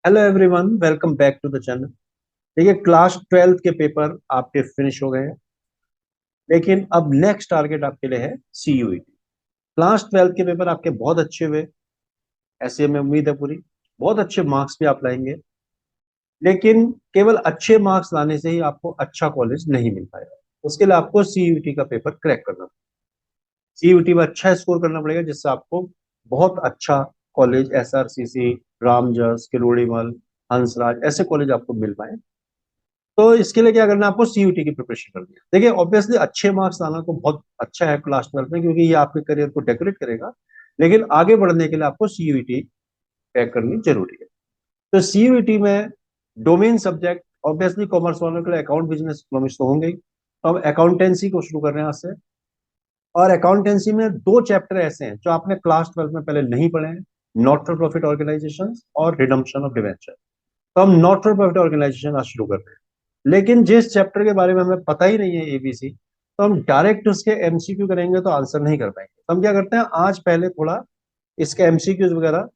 Hello everyone, welcome back to the channel. देखिए, class 12th के paper आपके finish हो गए हैं। लेकिन अब नेक्स्ट टारगेट आपके लिए है सीयूईटी। क्लास 12th के पेपर आपके बहुत अच्छे हुए, ऐसे में उम्मीद है पूरी बहुत अच्छे मार्क्स भी आप लाएंगे। लेकिन केवल अच्छे मार्क्स लाने से ही आपको अच्छा कॉलेज नहीं मिल पाएगा। उसके लिए आपको सीयूईटी का पेपर क्रैक करना, सीयूईटी में अच्छा स्कोर करना पड़ेगा, जिससे आपको बहुत अच्छा कॉलेज एसआरसीसी, रामजस, किरोड़ीमल, हंसराज ऐसे कॉलेज आपको मिल पाए। तो इसके लिए क्या करना है, आपको सीयूटी की प्रिपरेशन करनी है। देखिए, ऑब्वियसली अच्छे मार्क्स लाना तो बहुत अच्छा है क्लास 12 में, क्योंकि ये आपके करियर को डेकोरेट करेगा। लेकिन आगे बढ़ने के लिए आपको सीयूटी क्रैक करनी जरूरी है। तो सीयूटी में डोमेन सब्जेक्ट ऑब्वियसली कॉमर्स वालों के लिए अकाउंट, बिजनेस, इकोनॉमिक्स तो होंगे ही। तो हम अकाउंटेंसी को शुरू कर रहे हैं आज से। और अकाउंटेंसी में दो चैप्टर ऐसे हैं जो आपने क्लास 12 में पहले नहीं पढ़े हैं, नॉट फॉर प्रॉफिट ऑर्गेनाइजेशन और रिडम्पशन ऑफ डिवेंचर। तो हम नॉट फॉर प्रॉफिट ऑर्गेनाइजेशन आज शुरू कर रहे हैं। लेकिन जिस चैप्टर के बारे में हमें पता ही नहीं है एबीसी, तो हम डायरेक्ट उसके एमसीक्यू करेंगे तो आंसर नहीं कर पाएंगे। तो हम क्या करते हैं, आज पहले थोड़ा इसके एमसीक्यूज वगैरह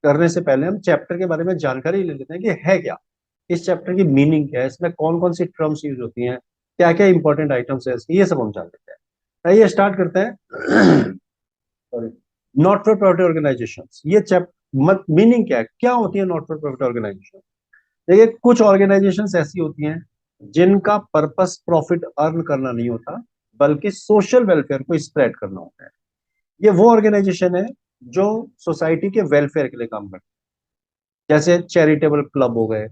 करने से पहले हम चैप्टर के बारे में जानकारी ले लेते हैं कि है क्या, इस चैप्टर की मीनिंग क्या है, इसमें कौन कौन सी टर्म्स यूज होती हैं, क्या क्या इंपॉर्टेंट आइटम्स है इसके, ये सब हम जान लेते हैं। आइए स्टार्ट करते हैं। Sorry, not for profit organisation. ये चैप्टर मीनिंग क्या है, क्या होती है नॉट फॉर प्रॉफिट ऑर्गेनाइजेशन। देखिए, कुछ ऑर्गेनाइजेशंस ऐसी होती हैं जिनका पर्पस प्रॉफिट अर्न करना नहीं होता, बल्कि सोशल वेलफेयर को स्प्रेड करना होता है। ये वो ऑर्गेनाइजेशन है जो सोसाइटी के वेलफेयर के लिए काम करते हैं। जैसे चैरिटेबल क्लब हो गए,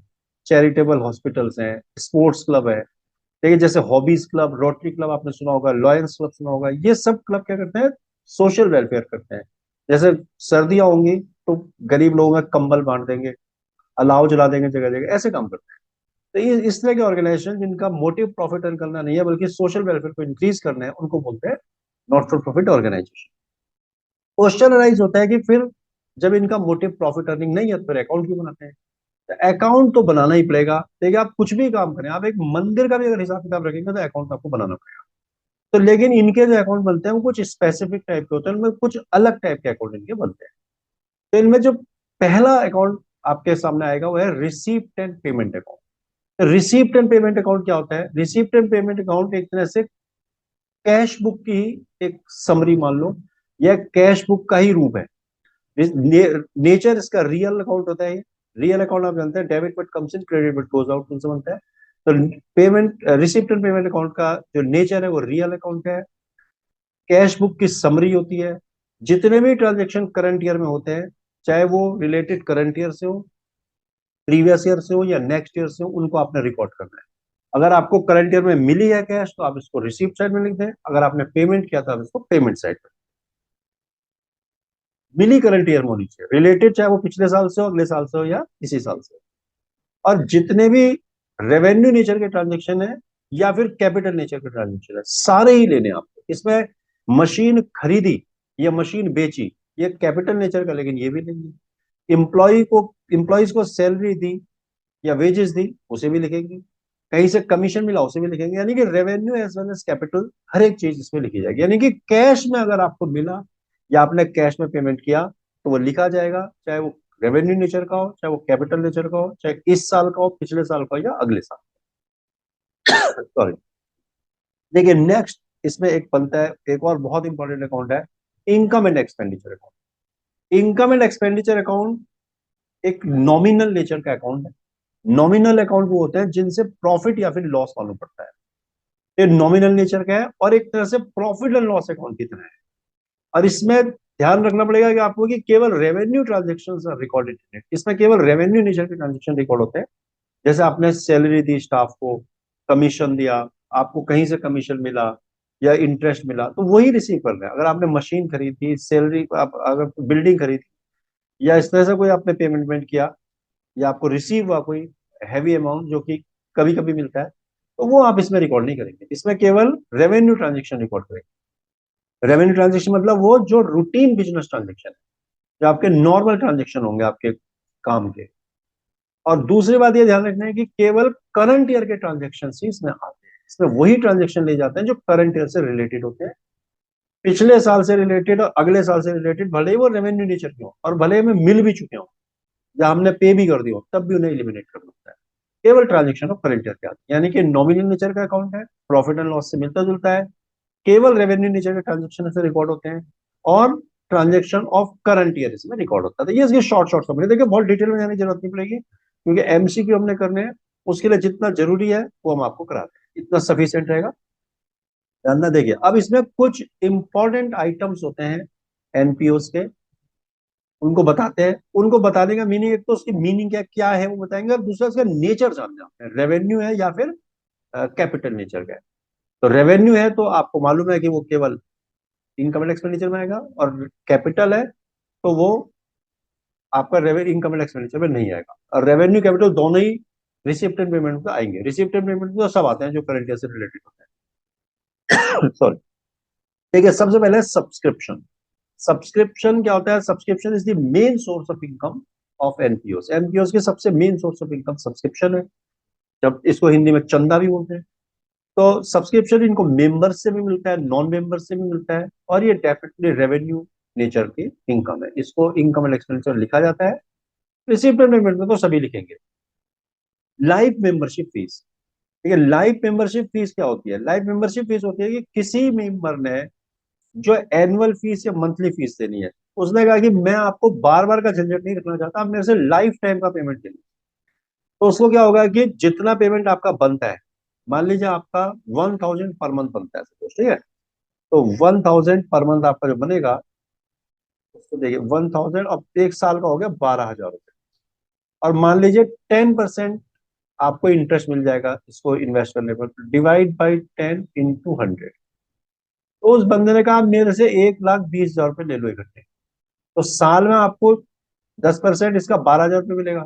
चैरिटेबल हॉस्पिटल्स हैं, स्पोर्ट्स क्लब है। देखिए, जैसे हॉबीज क्लब, रोटरी क्लब आपने सुना होगा, लॉयंस क्लब सुना होगा। ये सब क्लब क्या करते हैं, सोशल वेलफेयर करते हैं। जैसे सर्दियां होंगी तो गरीब लोगों में कंबल बांट देंगे, अलाव जला देंगे जगह जगह, ऐसे काम करते हैं। तो ये इस तरह के ऑर्गेनाइजेशन जिनका मोटिव प्रॉफिट अर्न करना नहीं है, बल्कि सोशल वेलफेयर को इंक्रीज करना है, उनको बोलते हैं not for profit organisation. Question rise होता है कि फिर जब इनका मोटिव प्रॉफिट अर्निंग नहीं है तो फिर अकाउंट क्यों बनाते हैं। तो अकाउंट तो बनाना ही पड़ेगा। देखिए, आप कुछ भी काम करें, आप एक मंदिर का भी अगर हिसाब किताब रखेंगे तो अकाउंट आपको बनाना पड़ेगा। तो लेकिन इनके जो अकाउंट बनते हैं वो कुछ स्पेसिफिक टाइप के होते हैं, उनमें कुछ अलग टाइप के अकाउंट इनके बनते हैं। तो इनमें जो पहला अकाउंट आपके सामने आएगा वो है receipt and payment account. Receipt and payment account क्या होता है, रिसीप्ट एंड पेमेंट अकाउंट एक तरह से कैश बुक की एक समरी मान लो, या कैश बुक का ही रूप है। नेचर इसका रियल अकाउंट होता है। रियल अकाउंट आप जानते हैं, debit but comes in, credit but goes out, उनसे बनता है। तो payment, receipt and payment account का जो नेचर है वो रियल अकाउंट है। कैश बुक की समरी होती है। जितने भी ट्रांजेक्शन करंट ईयर में होते हैं, चाहे वो रिलेटेड करंट ईयर से हो, प्रीवियस ईयर से हो या नेक्स्ट ईयर से हो, उनको आपने रिकॉर्ड करना है। अगर आपको करंट ईयर में मिली है कैश तो आप इसको रिसीप्ट साइड में लिख दें, अगर आपने पेमेंट किया तो आप इसको पेमेंट साइड में। मिली करंट ईयर में होनी चाहिए, रिलेटेड चाहे वो पिछले साल से हो, अगले साल से हो या इसी साल से हो। और जितने भी रेवेन्यू नेचर के ट्रांजेक्शन है या फिर कैपिटल नेचर के ट्रांजेक्शन है, सारे ही लेने हैं आपको। इसमें मशीन खरीदी या मशीन बेची, ये कैपिटल नेचर का, लेकिन ये भी नहीं है। एम्प्लॉयज को सैलरी दी या वेजेस दी, उसे भी लिखेंगे। कहीं से कमीशन मिला, उसे भी लिखेंगे। यानी कि revenue as well as capital, हर एक चीज इसमें लिखी जाएगी। यानी कि कैश में अगर आपको मिला या आपने कैश में पेमेंट किया तो वो लिखा जाएगा, चाहे वो रेवेन्यू नेचर का हो, चाहे वो कैपिटल नेचर का हो, चाहे इस साल का हो, पिछले साल का हो या अगले साल। सॉरी। देखिए, नेक्स्ट इसमें एक बनता है, एक और बहुत इंपॉर्टेंट अकाउंट है, income and expenditure account. Income and expenditure account एक नॉमिनल नेचर का अकाउंट है। नॉमिनल अकाउंट वो होते हैं जिनसे प्रॉफिट या फिर लॉस मालूम पड़ता है। ये नॉमिनल नेचर का है और एक तरह से प्रॉफिट एंड लॉस अकाउंट की तरह है। और इसमें ध्यान रखना पड़ेगा कि आपको कि केवल revenue transaction are recorded in it. इसमें केवल रेवेन्यू नेचर के ट्रांजेक्शन रिकॉर्ड होते हैं। जैसे आपने सैलरी दी स्टाफ को, कमीशन दिया, आपको कहीं से कमीशन मिला या इंटरेस्ट मिला, तो वही रिसीव कर रहे हैं। अगर आपने मशीन खरीदी, सैलरी, आप अगर बिल्डिंग खरीदी या इस तरह से कोई आपने पेमेंट किया, या आपको रिसीव हुआ कोई हैवी अमाउंट जो कि कभी कभी मिलता है, तो वो आप इसमें रिकॉर्ड नहीं करेंगे। इसमें केवल रेवेन्यू ट्रांजेक्शन रिकॉर्ड करेंगे। रेवेन्यू ट्रांजेक्शन मतलब वो जो रूटीन बिजनेस ट्रांजेक्शन है, जो आपके नॉर्मल ट्रांजेक्शन होंगे आपके काम के। और दूसरी बात ये ध्यान रखना है कि केवल करंट ईयर के ट्रांजेक्शन ही इसमें आते हैं। इसमें वही ट्रांजेक्शन ले जाते हैं जो करंट ईयर से रिलेटेड होते हैं, पिछले साल से रिलेटेड और अगले साल से रिलेटेड, भले ही वो रेवेन्यू नेचर के हो और भले ही हमें मिल भी चुके हो। या हमने पे भी कर दिया हो, तब भी उन्हें एलिमिनेट करना होता है। केवल ट्रांजेक्शन ऑफ करंट ईयर के आते हैं, यानी कि नॉमिनल नेचर का अकाउंट है, प्रॉफिट एंड लॉस से मिलता जुलता है, केवल रेवेन्यू नेचर के ट्रांजेक्शन से रिकॉर्ड होते हैं, और ट्रांजेक्शन ऑफ करंट ईयर इसमें रिकॉर्ड होता है। तो ये इसकी शॉर्ट शॉर्ट समझ, देखिए बहुत डिटेल में जाने की जरूरत नहीं पड़ेगी, क्योंकि एमसीक्यू हमने करने हैं, उसके लिए जितना जरूरी है वो हम आपको कराते हैं, इतना सफिशियंट रहेगा। जानना, देखिए अब इसमें कुछ इंपॉर्टेंट आइटम्स होते हैं एनपीओस के, उनको बताते हैं। उनको बताने का मीनिंग, एक तो उसकी मीनिंग क्या है वो बताएंगे, और दूसरा उसका नेचर जानना है, रेवेन्यू है या फिर कैपिटल नेचर का है। तो रेवेन्यू है तो आपको मालूम है कि वो केवल इनकम एंड एक्सपेंडिचर में आएगा, और कैपिटल है तो वो आपका रेवेन्यू इनकम एंड एक्सपेंडिचर में नहीं आएगा। और रेवेन्यू कैपिटल दोनों ही रिसिप्ट एंड पेमेंट में आएंगे। रिसिप्ट एंड पेमेंट में तो सब आते हैं जो करंट ईयर से रिलेटेड होते हैं। सॉरी। ठीक है, सबसे पहले सब्सक्रिप्शन। सब्सक्रिप्शन क्या होता है? Subscription is the main source of income of NPOs. NPOs के सबसे main source of income subscription है, जब इसको हिंदी में चंदा भी बोलते हैं। तो सब्सक्रिप्शन इनको मेंबर से भी मिलता है, नॉन मेंबर से भी मिलता है, और ये डेफिनेटली रेवेन्यू नेचर की इनकम है, इसको इनकम एंड एक्सपेंडिचर लिखा जाता है। रिसिप्ट एंड पेमेंट में तो सभी लिखेंगे। Life membership fees. ठीक है, लाइफ मेंबरशिप फीस क्या होती है? लाइफ मेंबरशिप फीस होती है कि किसी मेंबर ने जो एनुअल फीस या मंथली फीस देनी है, उसने कहा कि मैं आपको बार बार का झंझट नहीं रखना चाहता, आप मेरे से लाइफ टाइम का पेमेंट देंगे। तो उसको क्या होगा कि जितना पेमेंट आपका बनता है, मान लीजिए आपका 1000 पर मंथ बनता है सपोज, ठीक है, तो 1000 पर मंथ आपका जो बनेगा, उसको देखिए 1000, अब एक साल का हो गया 12,000 रुपये। और मान लीजिए 10% आपको इंटरेस्ट मिल जाएगा इसको इन्वेस्ट करने पर, डिवाइड बाई 10 इंटू 100। तो उस बंदे ने कहा मेरे से 1,20,000 रुपये ले लो इकट्ठे, तो साल में आपको 10% इसका 12,000 रुपये मिलेगा,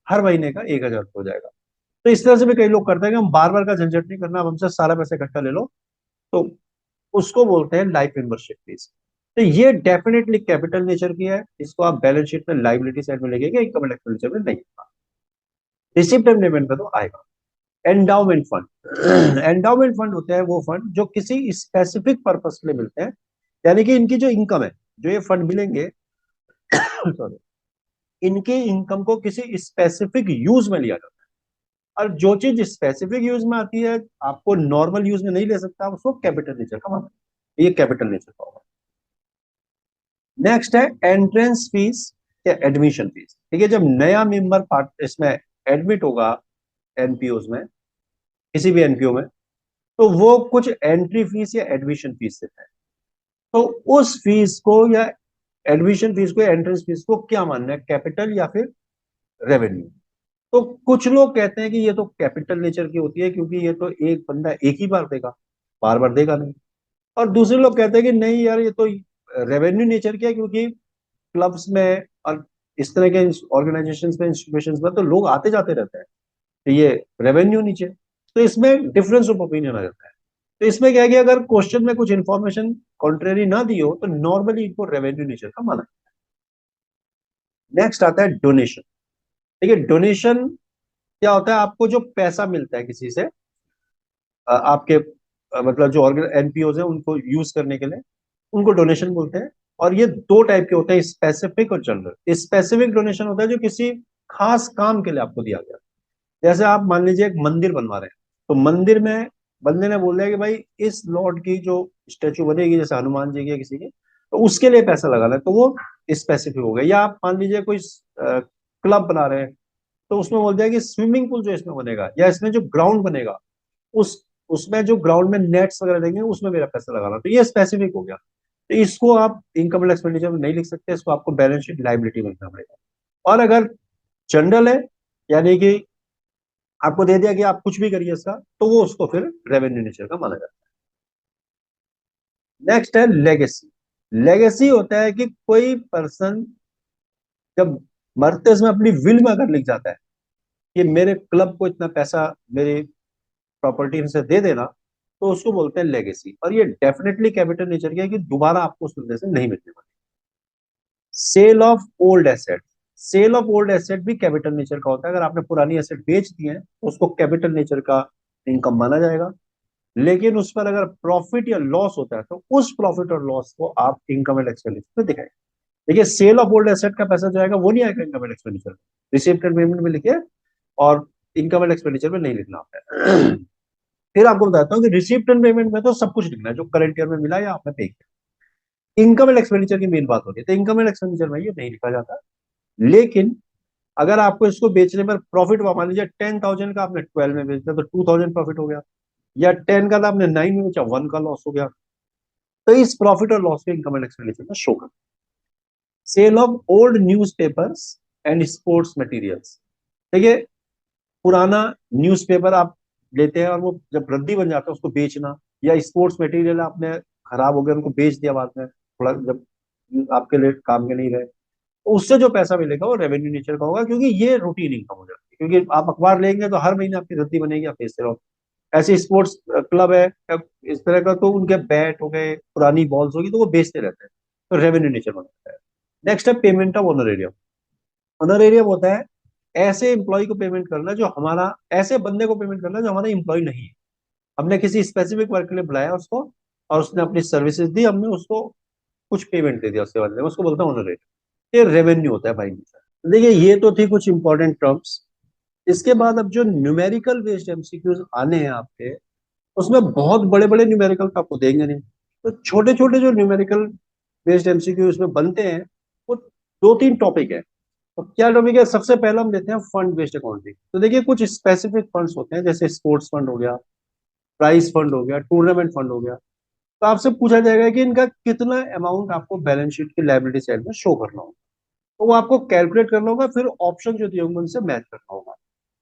हर महीने का 1,000 रुपये हो जाएगा। तो इस तरह से भी कई लोग करते हैं कि हम बार बार का झंझट नहीं करना, अब हमसे सारा पैसा इकट्ठा ले लो, तो उसको बोलते हैं लाइफ मेंबरशिप फीस। तो ये डेफिनेटली कैपिटल नेचर की है, इसको आप बैलेंस शीट में लाइबिलिटी साइड में लिखेंगे, इनकम एंड एक्सपेंडिचर में नहीं। रिसिप्ट एंड पेमेंट में तो आएगा। Endowment fund. एंडाउमेंट फंड होते हैं वो फंड जो किसी स्पेसिफिक पर्पस के लिए मिलते हैं, यानी कि इनकी जो इनकम है, जो ये फंड मिलेंगे, सॉरी, इनके इनकम को किसी स्पेसिफिक यूज में लिया जाता है। और जो चीज स्पेसिफिक यूज में आती है, आपको नॉर्मल यूज में नहीं ले सकता, उसको कैपिटल नेचर का मानते हैं। ये कैपिटल नेचर का होगा। नेक्स्ट है एंट्रेंस फीस या एडमिशन फीस। ठीक है, जब नया मेंबर पार्ट इसमें एडमिट होगा एनपीओ में, किसी भी एनपीओ में, तो वो कुछ एंट्री फीस या एडमिशन फीस देता है। तो उस फीस को या एडमिशन फीस को, एंट्रेंस फीस को क्या मानना है, कैपिटल या फिर रेवेन्यू? तो कुछ लोग कहते हैं कि ये तो कैपिटल नेचर की होती है, क्योंकि ये तो एक बंदा एक ही बार देगा, बार बार देगा नहीं। और दूसरे लोग कहते हैं कि नहीं यार, ये तो रेवेन्यू नेचर की है, क्योंकि क्लब्स में और इस तरह के ऑर्गेनाइजेशन में, इंस्टीट्यूशन में तो लोग आते जाते रहते हैं, तो ये रेवेन्यू नीचे। तो इसमें डिफरेंस ऑफ ओपिनियन आ जाता है। तो इसमें क्या है कि अगर क्वेश्चन में कुछ इन्फॉर्मेशन कॉन्ट्रेरी ना दी हो, तो नॉर्मली इनको रेवेन्यू नेचर का माना। नेक्स्ट आता है डोनेशन। ठीक है, डोनेशन क्या होता है? आपको जो पैसा मिलता है किसी से, आपके मतलब जो एनपीओ है उनको यूज करने के लिए, उनको डोनेशन बोलते हैं। और ये दो टाइप के होते हैं, स्पेसिफिक और जनरल। स्पेसिफिक डोनेशन होता है जो किसी खास काम के लिए आपको दिया गया। जैसे आप मान लीजिए एक मंदिर बनवा रहे हैं, तो मंदिर में बंदे ने बोल दिया कि भाई इस लॉर्ड की जो स्टेचू बनेगी, जैसे हनुमान जी की या किसी की, तो उसके लिए पैसा लगाना है, तो वो स्पेसिफिक हो गया। या आप मान लीजिए कोई क्लब बना रहे हैं, तो उसमें बोल दिया कि स्विमिंग पूल जो इसमें बनेगा या इसमें जो ग्राउंड बनेगा, उस उसमें जो ग्राउंड में नेट्स वगैरह देंगे उसमें मेरा पैसा लगाना, तो ये स्पेसिफिक हो गया। तो इसको आप इनकम एंड एक्सपेंडिचर में नहीं लिख सकते, इसको आपको बैलेंस शीट लाइबिलिटी में लिखना पड़ेगा। और अगर जनरल है, यानी कि आपको दे दिया कि आप कुछ भी करिए इसका, तो वो उसको फिर रेवेन्यू नेचर का माना जाता है। नेक्स्ट है लेगेसी। लेगेसी होता है कि कोई पर्सन जब मरते समय अपनी विल में अगर लिख जाता है कि मेरे क्लब को इतना पैसा मेरी प्रॉपर्टी से दे देना, तो उसको बोलते हैं लेगेसी। और ये डेफिनेटली कैपिटल नेचर की है कि दोबारा आपको उस बंदे से नहीं मिलने वाली। Sale of old asset. Sale of old asset भी कैपिटल नेचर का होता है। अगर आपने पुरानी एसेट बेच दी है, तो उसको कैपिटल नेचर का इनकम माना जाएगा। लेकिन उस पर अगर प्रॉफिट या लॉस होता है, तो उस प्रॉफिट और लॉस को आप इनकम एंड एक्सपेंडिचर में दिखाएंगे। देखिए सेल ऑफ ओल्ड एसेट का पैसा जो आएगा वो नहीं आएगा income and expenditure, received and payment में लिखिए, और इनकम एंड एक्सपेंडिचर में नहीं लिखना आपने। फिर आपको बताता हूँ कि रिसीप्ट एंड पेमेंट में तो सब कुछ लिखना है जो करंट ईयर में मिला या आपने पे किया। इनकम एंड एक्सपेंडिचर की मेन बात होती है, तो इनकम एंड एक्सपेंडिचर में ये नहीं लिखा जाता। लेकिन अगर आपको इसको बेचने पर प्रॉफिट हुआ, मान लीजिए 10,000 का आपने 12 में बेचा तो 2,000 प्रॉफिट हो गया, या 10 का था आपने 9 में बेचा 1 का लॉस हो गया, तो इस प्रॉफिट और लॉस को इनकम एंड एक्सपेंडिचर में शो कर। Sale of old news papers and sports materials, देखिए पुराना न्यूज़पेपर आप लेते हैं और वो जब रद्दी बन जाता है उसको बेचना, या स्पोर्ट्स मटेरियल आपने खराब हो गया उनको बेच दिया बाद में, थोड़ा जब आपके लिए काम के नहीं रहे, तो उससे जो पैसा मिलेगा वो रेवेन्यू नेचर का होगा, क्योंकि ये रूटीन इनकम हो जाती है, क्योंकि आप अखबार लेंगे तो हर महीने आपकी रद्दी बनेगी, आप बेचते रहो। ऐसे स्पोर्ट्स क्लब है इस तरह का, तो उनके बैट हो गए, पुरानी बॉल्स होगी, तो वो बेचते रहते हैं, तो रेवेन्यू नेचर बनता है। नेक्स्ट है पेमेंट ऑफ ऑनरेरियम। ऑनरेरियम होता है ऐसे एम्प्लॉय को पेमेंट करना जो हमारा, ऐसे बंदे को पेमेंट करना जो हमारा एम्प्लॉय नहीं है, हमने किसी स्पेसिफिक वर्क के लिए बुलाया उसको, और उसने अपनी सर्विसेज दी, हमने उसको कुछ पेमेंट दे दिया उसके बदले में, उसको बोलते हैं ऑनरेरियम। ये रेवेन्यू होता है भाई। देखिए ये तो थी कुछ इंपॉर्टेंट टर्म्स। इसके बाद अब जो न्यूमेरिकल बेस्ड एमसीक्यूज आने हैं आपके, उसमें बहुत बड़े बड़े न्यूमेरिकल तो आपको देंगे नहीं, तो छोटे छोटे जो न्यूमेरिकल बेस्ड एमसीक्यू इसमें बनते हैं, वो दो तीन टॉपिक है। तो क्या टॉपिक है, सबसे पहला हम लेते हैं फंड बेस्ड अकाउंटिंग। तो देखिए कुछ स्पेसिफिक फंड्स होते हैं, जैसे स्पोर्ट्स फंड हो गया, प्राइज फंड हो गया, टूर्नामेंट फंड हो गया। तो आपसे पूछा जाएगा कि इनका कितना अमाउंट आपको बैलेंस शीट की लायबिलिटी साइड में शो करना होगा, तो वो आपको कैलकुलेट करना होगा, फिर ऑप्शन जो दिए होंगे उनसे मैच करना होगा।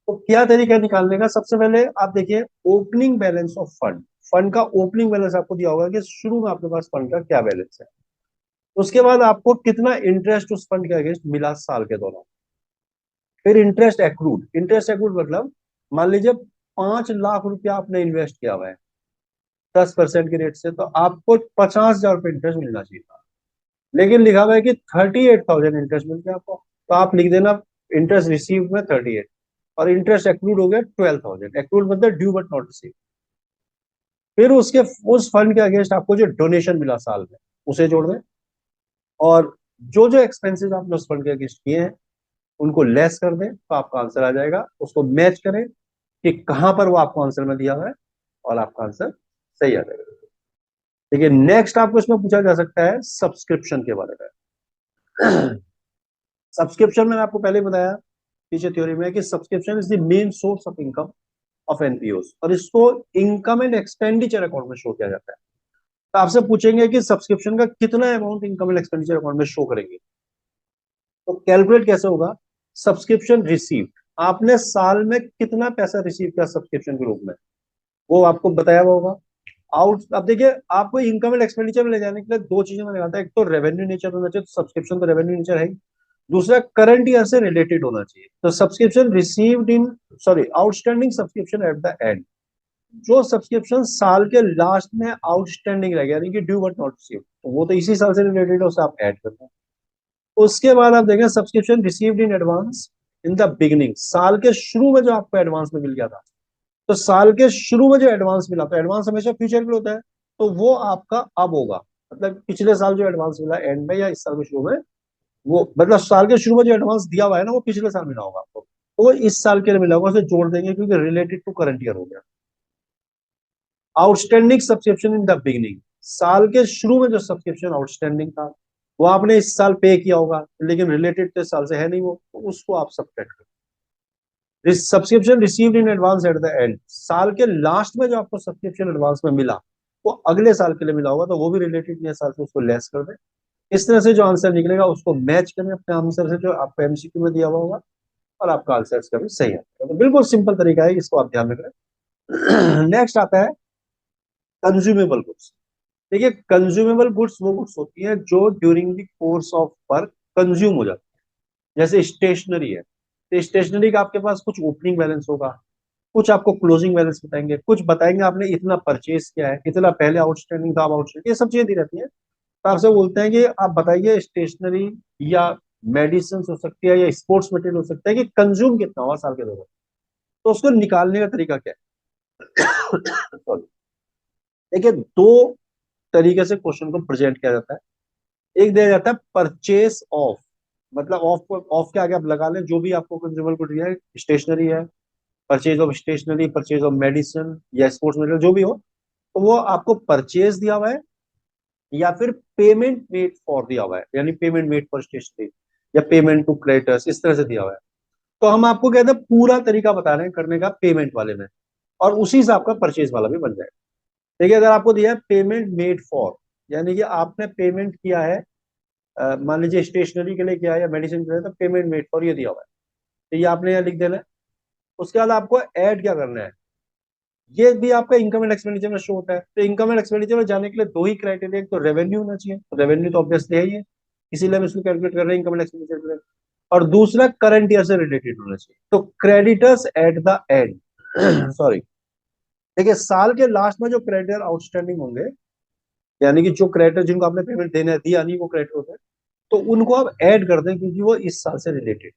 तो क्या तरीका है निकालने का, सबसे पहले आप देखिए opening balance of fund. Fund का ओपनिंग बैलेंस आपको दिया होगा कि शुरू में आपके पास फंड का क्या बैलेंस है। उसके बाद आपको कितना इंटरेस्ट उस फंड के अगेंस्ट मिला साल के दौरान। फिर इंटरेस्ट एक्रूड मतलब मान लीजिए 5 लाख रुपया आपने इन्वेस्ट किया हुआ है 10% के रेट से, तो आपको 50,000 रुपये इंटरेस्ट मिलना चाहिए था, लेकिन लिखा हुआ है कि 38,000 इंटरेस्ट मिल गया आपको, तो आप लिख देना इंटरेस्ट रिसीव में 38, और इंटरेस्ट एक्रूड हो गया 12,000। एक्रूड मतलब ड्यू बट नॉट रिसीव। फिर उसके उस फंड के अगेंस्ट आपको जो डोनेशन मिला साल में उसे जोड़ दें, और जो जो एक्सपेंसेस आपने उस फंड के अगेंस्ट किए हैं उनको लेस कर दें, तो आपका आंसर आ जाएगा। उसको मैच करें कि कहां पर वो आपको आंसर में दिया हुआ है, और आपका आंसर सही आ जाएगा। देखिए नेक्स्ट आपको इसमें पूछा जा सकता है सब्सक्रिप्शन के बारे में। सब्सक्रिप्शन मैंने आपको पहले बताया पीछे थ्योरी में कि subscription is the main source of income of NPOs, और इसको इनकम एंड एक्सपेंडिचर अकाउंट में शो किया जाता है। तो आपसे पूछेंगे कि सब्सक्रिप्शन का कितना amount income and expenditure account में शो करेंगे, तो कैलकुलेट कैसे होगा। सब्सक्रिप्शन रिसीव, आपने साल में कितना पैसा रिसीव किया सब्सक्रिप्शन के रूप में, वो आपको बताया हुआ होगा। आउट, अब देखिए आपको इनकम एंड एक्सपेंडिचर में ले जाने के लिए दो चीजें मैंने कहा था, एक तो रेवेन्यू नेचर होना चाहिए, तो सब्सक्रिप्शन तो रेवेन्यू नेचर है ही। दूसरा करंट ईयर से रिलेटेड होना चाहिए, तो subscription received in, sorry outstanding subscription at the end, जो सब्सक्रिप्शन साल के लास्ट में आउटस्टैंडिंग रह गया, यानी कि ड्यू बट नॉट रिसीव्ड, तो वो तो इसी साल से रिलेटेड है, उसे आप ऐड करते हैं। उसके बाद आप देखें subscription received in advance in the beginning, साल के शुरू में जो आपको एडवांस में मिल गया था, तो साल के शुरू में जो एडवांस मिला, तो एडवांस हमेशा फ्यूचर के लिए होता है, तो वो आपका अब होगा। मतलब पिछले साल जो एडवांस मिला एंड में या इस साल के शुरू में, वो मतलब साल के शुरू में जो एडवांस दिया हुआ है ना वो पिछले साल मिला होगा आपको, तो वो इस साल के लिए मिला होगा, उसे जोड़ देंगे क्योंकि रिलेटेड टू करंट ईयर हो गया। Outstanding subscription in the beginning, साल के शुरू में जो सब्सक्रिप्शन आउटस्टैंडिंग था वो आपने इस साल पे किया होगा, लेकिन रिलेटेड तो इस साल से है नहीं वो, तो उसको आप सब्ट्रैक्ट करें। Subscription received in advance at the end, साल के लास्ट में जो आपको सब्सक्रिप्शन एडवांस में मिला वो अगले साल के लिए मिला होगा, तो वो भी रिलेटेड नहीं है साल से, उसको लेस कर दें। इस तरह से जो आंसर निकलेगा उसको मैच करें अपने आंसर से जो आपको एमसीक्यू में दिया हुआ होगा, और आपका आंसर इसका भी सही है। तो बिल्कुल सिंपल तरीका है, इसको आप ध्यान में करें। नेक्स्ट आता है कंज्यूमेबल गुड्स। देखिए कंज्यूमेबल गुड्स वो गुड्स होती है जो during the course of work consume हो जाती है, जैसे स्टेशनरी है, तो स्टेशनरी का आपके पास कुछ ओपनिंग बैलेंस होगा, कुछ आपको क्लोजिंग बैलेंस बताएंगे, कुछ बताएंगे आपने इतना परचेज किया है, इतना पहले आउटस्टैंडिंग था, अब आउटस्टैंडिंग, ये सब चीजें दी रहती है। तो आपसे बोलते हैं कि आप बताइए स्टेशनरी या मेडिसिन हो सकती है या स्पोर्ट्स मटेरियल हो सकता है कि कंज्यूम कितना हुआ साल के दौरान, तो उसको निकालने का तरीका क्या है। Sorry। देखिए दो तरीके से क्वेश्चन को प्रेजेंट किया जाता है। एक दिया जाता है परचेस ऑफ, मतलब ऑफ, ऑफ के आगे आप लगा लें जो भी आपको कंज्यूमर गुड है, स्टेशनरी है, purchase of stationery, purchase of medicine या स्पोर्ट्स मटेरियल जो भी हो, तो वो आपको परचेज दिया हुआ है या फिर पेमेंट मेड फॉर दिया हुआ है, यानी पेमेंट मेड फॉर स्टेशनरी या पेमेंट टू क्रेडिटर्स, इस तरह से दिया हुआ है। तो हम आपको कहते हैं पूरा तरीका बता रहे हैं करने का पेमेंट वाले में, और उसी हिसाब का परचेज वाला भी बन जाएगा। देखिए अगर आपको दिया है पेमेंट मेड फॉर, यानी कि आपने पेमेंट किया है, मान लीजिए स्टेशनरी के लिए किया है या मेडिसिन के लिए, तो पेमेंट मेड फॉर ये दिया हुआ है, तो ये आपने यहाँ लिख देना है। उसके बाद आपको ऐड क्या करना है, ये भी आपका इनकम एंड एक्सपेंडिचर में शो होता है। तो इनकम एंड एक्सपेंडिचर में जाने के लिए दो ही क्राइटेरिया, एक तो रेवेन्यू होना चाहिए, रेवेन्यू तो ऑब्वियसली है ही है, इसीलिए हम इसको कैलकुलेट कर रहे हैं इनकम एंड एक्सपेंडिचर के लिए, और दूसरा करंट ईयर से रिलेटेड होना चाहिए। तो creditors at the end sorry, देखिए साल के लास्ट में जो क्रेडिटर आउटस्टैंडिंग होंगे, यानी कि जो क्रेडिटर जिनको आपने पेमेंट देना दिया नहीं वो क्रेडिटर होते हैं, तो उनको आप ऐड कर दें क्योंकि वो इस साल से रिलेटेड।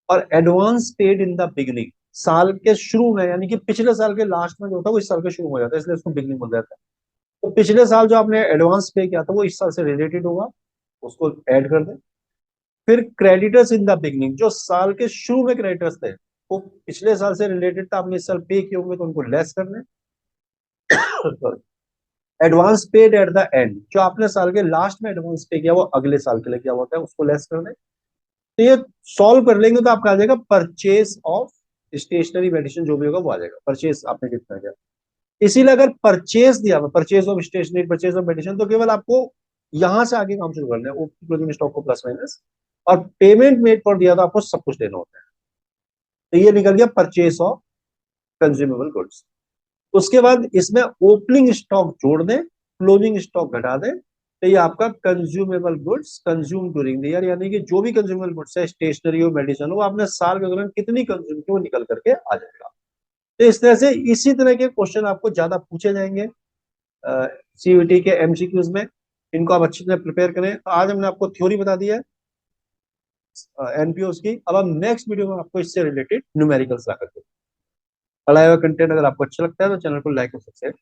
और advance paid in the beginning, साल के शुरू में, यानी कि पिछले साल के लास्ट में जो होता है वो इस साल के शुरू हो जाता है, इसलिए उसको बिगनिंग बोल जाता है। तो पिछले साल जो आपने एडवांस पे किया था वो इस साल से रिलेटेड होगा, उसको ऐड कर दें। फिर क्रेडिटर्स इन द बिगनिंग, जो साल के शुरू में क्रेडिटर्स थे वो पिछले साल से रिलेटेड था, आपने इस साल पे किए होंगे तो उनको लेस करने। Advance paid at the end, जो आपने साल के लास्ट में एडवांस पे किया वो अगले साल के लिए किया होता है, उसको लेस कर दें। तो ये सॉल्व कर लेंगे तो आपका आ जाएगा परचेज ऑफ स्टेशनरी मेडिसिन, जो भी होगा वो आ जाएगा, परचेज आपने कितना किया। इसीलिए अगर परचेज दिया हुआ, purchase of stationery, purchase of medicine, तो केवल आपको यहां से आगे काम शुरू करना है, ओपनिंग क्लोजिंग स्टॉक को प्लस माइनस, और पेमेंट मेड फॉर दिया तो आपको सब कुछ देना होता है। तो ये निकल गया परचेज ऑफ कंज्यूमेबल गुड्स। उसके बाद इसमें ओपनिंग स्टॉक जोड़ दें, क्लोजिंग स्टॉक घटा दें, तो ये आपका consumable goods consume during the year, यानी कि जो भी कंज्यूमेबल गुड्स है, स्टेशनरी हो मेडिसिन हो, आपने साल के दौरान कितनी कंज्यूम की वो निकल करके आ जाएगा। तो इस तरह से इसी तरह के क्वेश्चन आपको ज्यादा पूछे जाएंगे सीयूटी के एमसीक्यूज में, इनको आप अच्छी तरह प्रिपेयर करें। तो आज हमने आपको थ्योरी बता दी है एनपीओ की, अब हम नेक्स्ट वीडियो में आपको इससे रिलेटेड न्यूमेरिकल्स ला करके, पढ़ाया हुआ कंटेंट अगर आपको अच्छा लगता है तो चैनल को लाइक और सब्सक्राइब